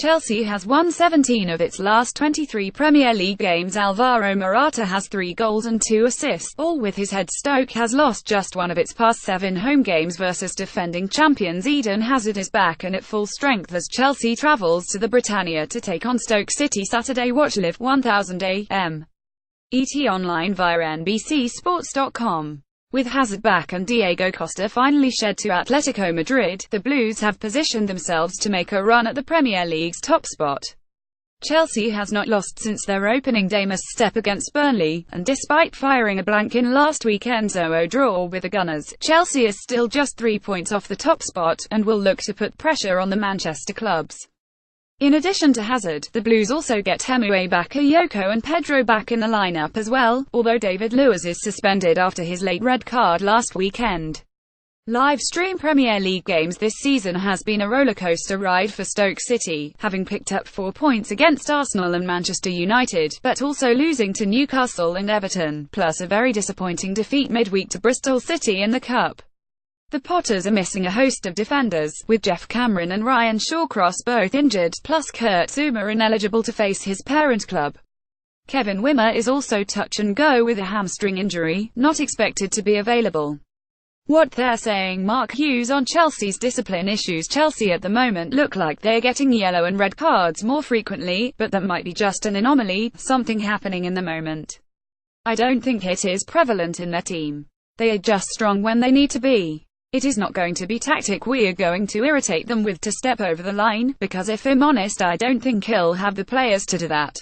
Chelsea has won 17 of its last 23 Premier League games. Alvaro Morata has 3 goals and 2 assists, all with his head. Stoke has lost just one of its past 7 home games versus defending champions. Eden Hazard is back and at full strength as Chelsea travels to the Britannia to take on Stoke City Saturday. Watch live 1000 AM. ET online via NBCSports.com. With Hazard back and Diego Costa finally shed to Atletico Madrid, the Blues have positioned themselves to make a run at the Premier League's top spot. Chelsea has not lost since their opening day misstep against Burnley, and despite firing a blank in last weekend's 0-0 draw with the Gunners, Chelsea is still just 3 points off the top spot, and will look to put pressure on the Manchester clubs. In addition to Hazard, the Blues also get Hemue Bakayoko and Pedro back in the lineup as well, although David Luiz is suspended after his late red card last weekend. Live stream Premier League games this season has been a rollercoaster ride for Stoke City, having picked up 4 points against Arsenal and Manchester United, but also losing to Newcastle and Everton, plus a very disappointing defeat midweek to Bristol City in the Cup. The Potters are missing a host of defenders, with Jeff Cameron and Ryan Shawcross both injured, plus Kurt Zouma ineligible to face his parent club. Kevin Wimmer is also touch and go with a hamstring injury, not expected to be available. What they're saying. Mark Hughes on Chelsea's discipline issues. Chelsea at the moment look like they're getting yellow and red cards more frequently, but that might be just an anomaly, something happening in the moment. I don't think it is prevalent in their team. They are just strong when they need to be. It is not going to be tactic we are going to irritate them with to step over the line, because if I'm honest I don't think he'll have the players to do that.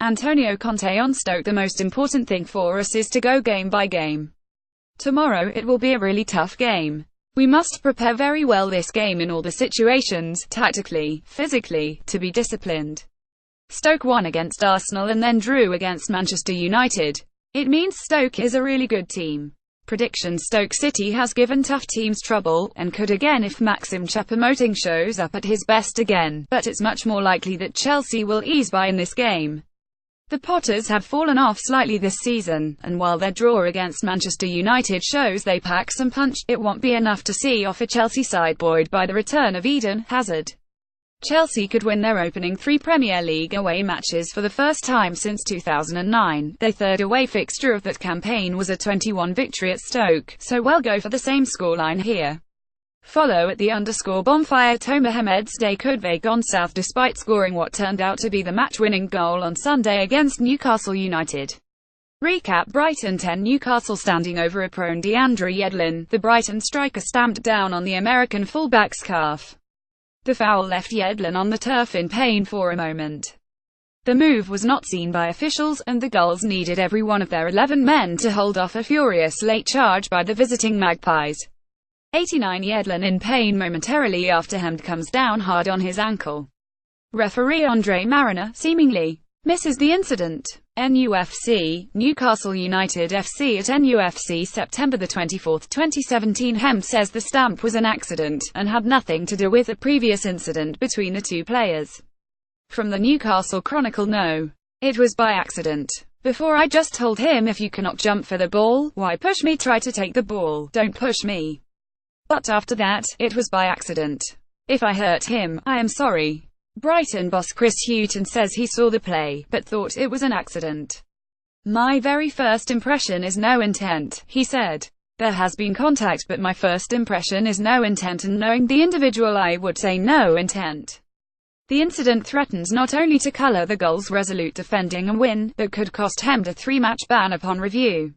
Antonio Conte on Stoke. The most important thing for us is to go game by game. Tomorrow it will be a really tough game. We must prepare very well this game in all the situations, tactically, physically, to be disciplined. Stoke won against Arsenal and then drew against Manchester United. It means Stoke is a really good team. Prediction: Stoke City has given tough teams trouble, and could again if Maxim Choupo-Moting shows up at his best again, but it's much more likely that Chelsea will ease by in this game. The Potters have fallen off slightly this season, and while their draw against Manchester United shows they pack some punch, it won't be enough to see off a Chelsea side buoyed by the return of Eden Hazard. Chelsea could win their opening 3 Premier League away matches for the first time since 2009. Their third away fixture of that campaign was a 21 victory at Stoke, so we'll go for the same scoreline here. Follow at _bonfire. To Mohamed's day could have gone south despite scoring what turned out to be the match-winning goal on Sunday against Newcastle United. Recap: Brighton 10, Newcastle standing over a prone DeAndre Yedlin. The Brighton striker stamped down on the American fullback's calf. The foul left Yedlin on the turf in pain for a moment. The move was not seen by officials, and the Gulls needed every one of their 11 men to hold off a furious late charge by the visiting Magpies. 89 Yedlin in pain momentarily after Hemd comes down hard on his ankle. Referee Andre Mariner seemingly misses the incident. NUFC, Newcastle United FC at NUFC September 24, 2017. Hemd says the stamp was an accident, and had nothing to do with a previous incident between the two players. From the Newcastle Chronicle: no. It was by accident. Before I just told him, if you cannot jump for the ball, why push me? Try to take the ball, don't push me. But after that, it was by accident. If I hurt him, I am sorry. Brighton boss Chris Hughton says he saw the play, but thought it was an accident. My very first impression is no intent, he said. There has been contact, but my first impression is no intent, and knowing the individual I would say no intent. The incident threatens not only to colour the Gulls' resolute defending and win, but could cost Hemd a 3-match ban upon review.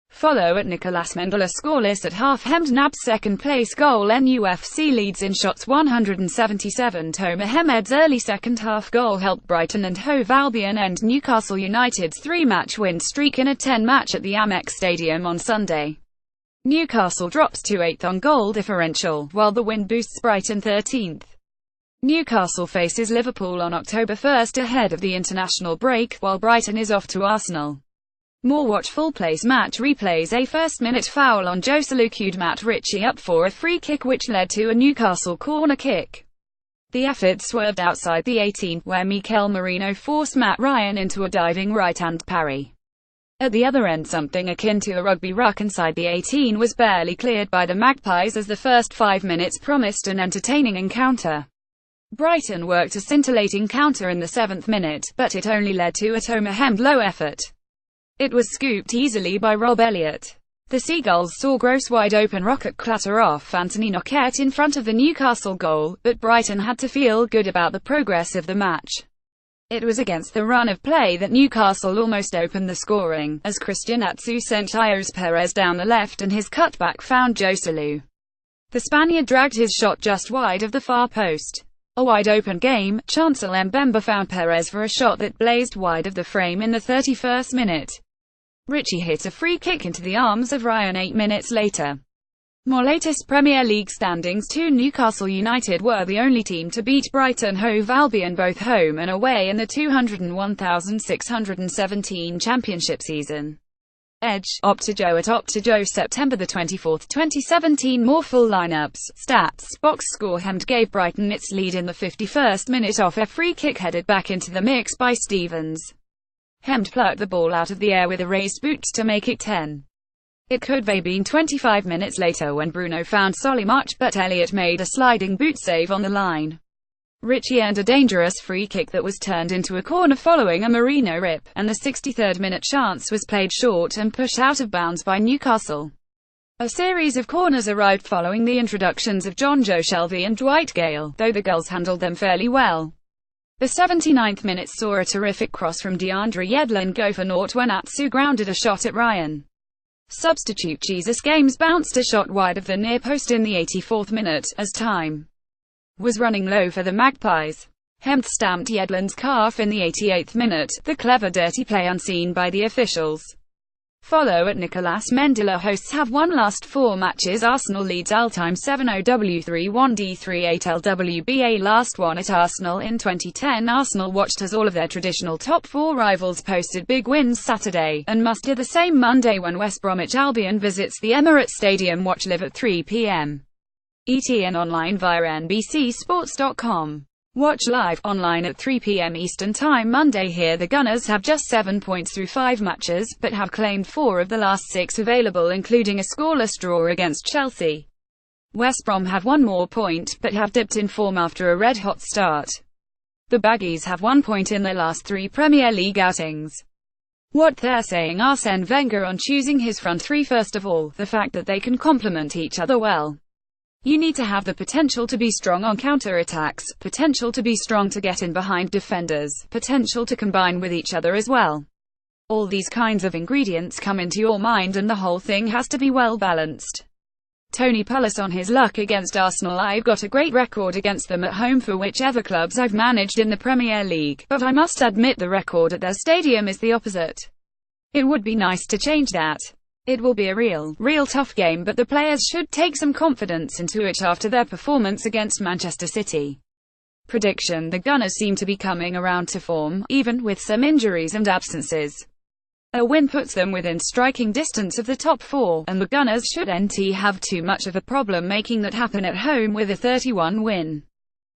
Follow at Nicolas Mendola. Scoreless at half. Hemd nabs second-place goal. NUFC leads in shots 177. To Mohamed's early second-half goal helped Brighton and Hove Albion end Newcastle United's 3-match win streak in a 10-match at the Amex Stadium on Sunday. Newcastle drops to 8th on goal differential, while the win boosts Brighton 13th. Newcastle faces Liverpool on October 1 ahead of the international break, while Brighton is off to Arsenal. More watch full place match replays. A first-minute foul on Joselu queued Matt Ritchie up for a free kick which led to a Newcastle corner kick. The effort swerved outside the 18, where Mikel Merino forced Matt Ryan into a diving right-hand parry. At the other end, something akin to a rugby ruck inside the 18 was barely cleared by the Magpies as the first 5 minutes promised an entertaining encounter. Brighton worked a scintillating counter in the 7th minute, but it only led to a Tomer Hemd-low effort. It was scooped easily by Rob Elliott. The Seagulls saw Gross wide-open rocket clatter off Anthony Knockaert in front of the Newcastle goal, but Brighton had to feel good about the progress of the match. It was against the run of play that Newcastle almost opened the scoring, as Christian Atsu sent Ios Perez down the left and his cutback found Joselu. The Spaniard dragged his shot just wide of the far post. A wide-open game, Chancel Mbemba found Perez for a shot that blazed wide of the frame in the 31st minute. Ritchie hit a free kick into the arms of Ryan 8 minutes later. More latest Premier League standings too. Newcastle United were the only team to beat Brighton Hove Albion both home and away in the 201,617 Championship season. Edge, Optajo at Optajo September 24, 2017. More full lineups, stats, box score. Hemd gave Brighton its lead in the 51st minute off a free kick headed back into the mix by Stevens. Hemd plucked the ball out of the air with a raised boot to make it 10. It could have been 25 minutes later when Bruno found Solly March, but Elliott made a sliding boot save on the line. Ritchie earned a dangerous free kick that was turned into a corner following a Marino rip, and the 63rd minute chance was played short and pushed out of bounds by Newcastle. A series of corners arrived following the introductions of John Joe Shelvey and Dwight Gale, though the Gulls handled them fairly well. The 79th minute saw a terrific cross from DeAndre Yedlin go for naught when Atsu grounded a shot at Ryan. Substitute Jesus Games bounced a shot wide of the near post in the 84th minute, as time was running low for the Magpies. Hemd stamped Yedlin's calf in the 88th minute, the clever dirty play unseen by the officials. Follow at Nicolas Mendila. Hosts have won last 4 matches. Arsenal leads all-time 7-0-W-3-1-D-3-8 last one at Arsenal in 2010. Arsenal watched as all of their traditional top 4 rivals posted big wins Saturday, and must do the same Monday when West Bromwich Albion visits the Emirates Stadium. Watch live at 3 p.m. ET and online via NBCSports.com. Watch live, online at 3 p.m. Eastern Time Monday. Here the Gunners have just 7 points through 5 matches, but have claimed 4 of the last 6 available, including a scoreless draw against Chelsea. West Brom have 1 more point, but have dipped in form after a red-hot start. The Baggies have 1 point in their last 3 Premier League outings. What they're saying Arsene Wenger on choosing his front 3. First of all, the fact that they can complement each other well. You need to have the potential to be strong on counter-attacks, potential to be strong to get in behind defenders, potential to combine with each other as well. All these kinds of ingredients come into your mind and the whole thing has to be well balanced. Tony Pulis on his luck against Arsenal. I've got a great record against them at home for whichever clubs I've managed in the Premier League, but I must admit the record at their stadium is the opposite. It would be nice to change that. It will be a real tough game, but the players should take some confidence into it after their performance against Manchester City. Prediction: the Gunners seem to be coming around to form, even with some injuries and absences. A win puts them within striking distance of the top 4, and the Gunners shouldn't have too much of a problem making that happen at home with a 31 win.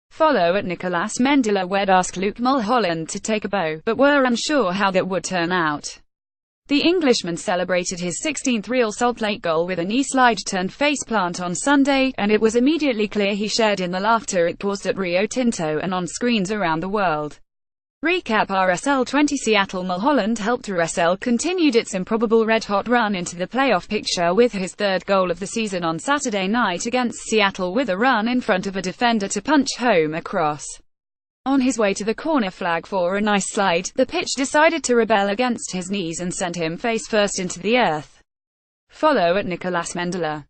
Follow at Nicolas Mendila. We'd ask Luke Mulholland to take a bow, but were unsure how that would turn out. The Englishman celebrated his 16th Real Salt Lake goal with a knee slide turned faceplant on Sunday, and it was immediately clear he shared in the laughter it caused at Rio Tinto and on screens around the world. Recap: RSL 20 Seattle. Mulholland helped RSL continued its improbable red-hot run into the playoff picture with his 3rd goal of the season on Saturday night against Seattle with a run in front of a defender to punch home a cross. On his way to the corner flag for a nice slide, the pitch decided to rebel against his knees and sent him face first into the earth. Follow at Nicolas Mendila.